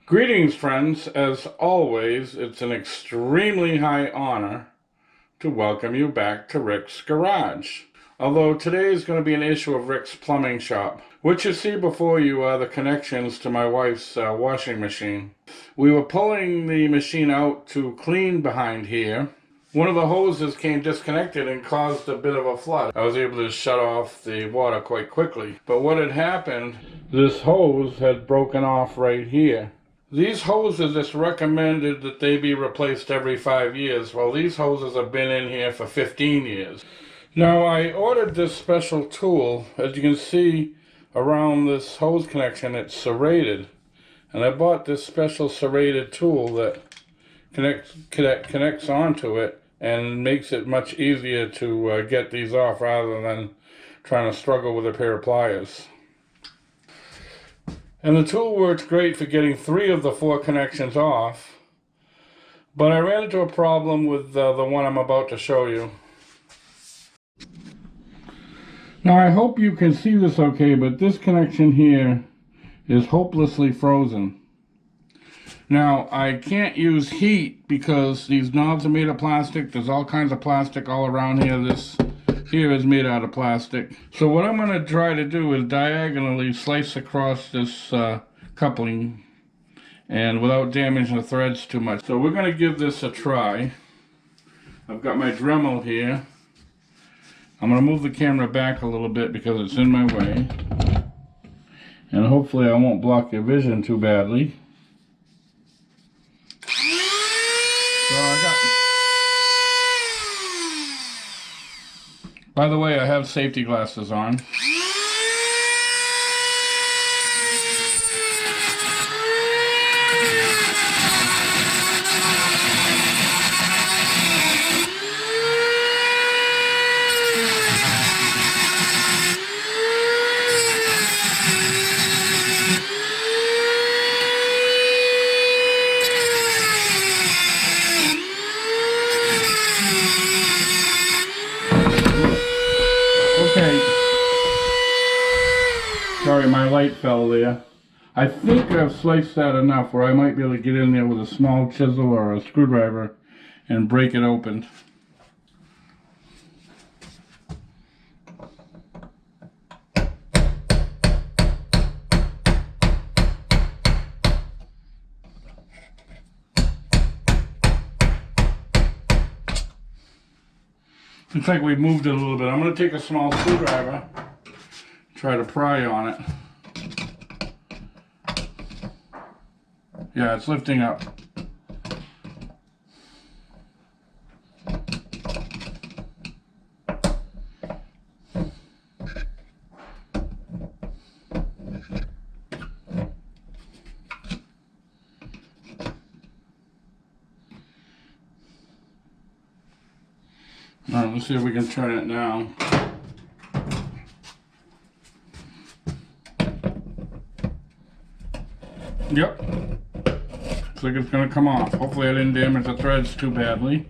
Greetings, friends. As always, it's an extremely high honor to welcome you back to Rick's Garage. Although today is going to be an issue of Rick's Plumbing Shop. What you see before you are the connections to my wife's washing machine. We were pulling the machine out to clean behind here. One of the hoses came disconnected and caused a bit of a flood. I was able to shut off the water quite quickly. But what had happened, this hose had broken off right here. These hoses, it's recommended that they be replaced every 5 years. Well, these hoses have been in here for 15 years. Now, I ordered this special tool. As you can see around this hose connection, it's serrated. And I bought this special serrated tool that connects onto it and makes it much easier to get these off rather than trying to struggle with a pair of pliers. And the tool works great for getting 3 of the 4 connections off, but I ran into a problem with the one I'm about to show you. Now I hope you can see this okay, but this connection here is hopelessly frozen. Now I can't use heat because these knobs are made of plastic. There's all kinds of plastic all around here. This here is made out of plastic. So what I'm going to try to do is diagonally slice across this coupling and without damaging the threads too much. So we're going to give this a try. I've got my Dremel here. I'm going to move the camera back a little bit because it's in my way. And hopefully I won't block your vision too badly. By the way, I have safety glasses on. Okay. Sorry, my light fell there. I think I've sliced that enough where I might be able to get in there with a small chisel or a screwdriver and break it open. Looks like we've moved it a little bit. I'm going to take a small screwdriver, try to pry on it. Yeah, it's lifting up. Alright, let's see if we can turn it now. Yep. Looks like it's going to come off. Hopefully I didn't damage the threads too badly.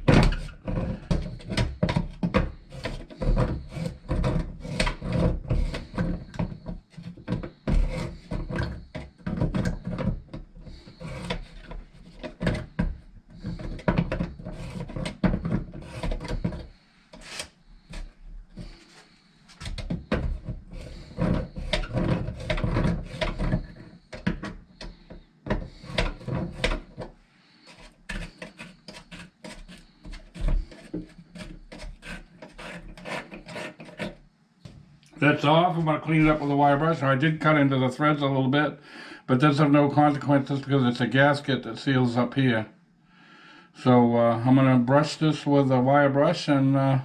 That's off. I'm going to clean it up with a wire brush. I did cut into the threads a little bit, but that's of no consequences because it's a gasket that seals up here. So I'm going to brush this with a wire brush, and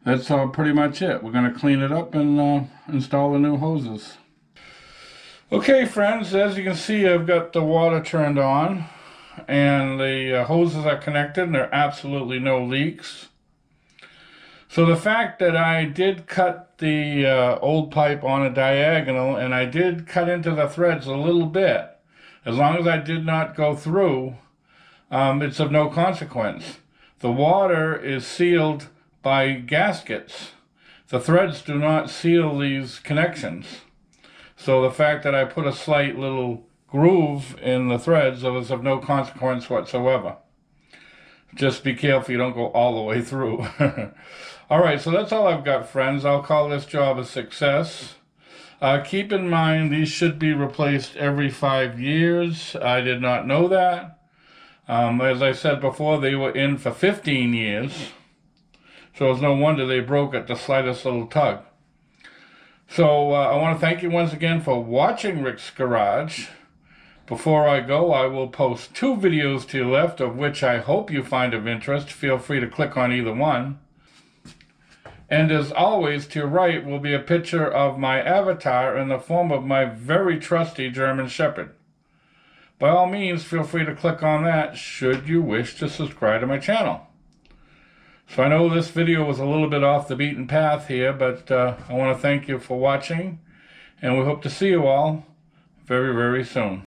that's pretty much it. We're going to clean it up and install the new hoses. Okay, friends, as you can see, I've got the water turned on, and the hoses are connected, and there are absolutely no leaks. So the fact that I did cut the old pipe on a diagonal, and I did cut into the threads a little bit, as long as I did not go through, it's of no consequence. The water is sealed by gaskets. The threads do not seal these connections. So the fact that I put a slight little groove in the threads that was of no consequence whatsoever. Just be careful you don't go all the way through. Alright, so that's all I've got, friends. I'll call this job a success. Keep in mind, these should be replaced every 5 years. I did not know that. As I said before, they were in for 15 years. So it's no wonder they broke at the slightest little tug. So I want to thank you once again for watching Rick's Garage. Before I go, I will post 2 videos to your left, of which I hope you find of interest. Feel free to click on either one. And as always, to your right will be a picture of my avatar in the form of my very trusty German Shepherd. By all means, feel free to click on that should you wish to subscribe to my channel. So I know this video was a little bit off the beaten path here, but I want to thank you for watching, and we hope to see you all very, very soon.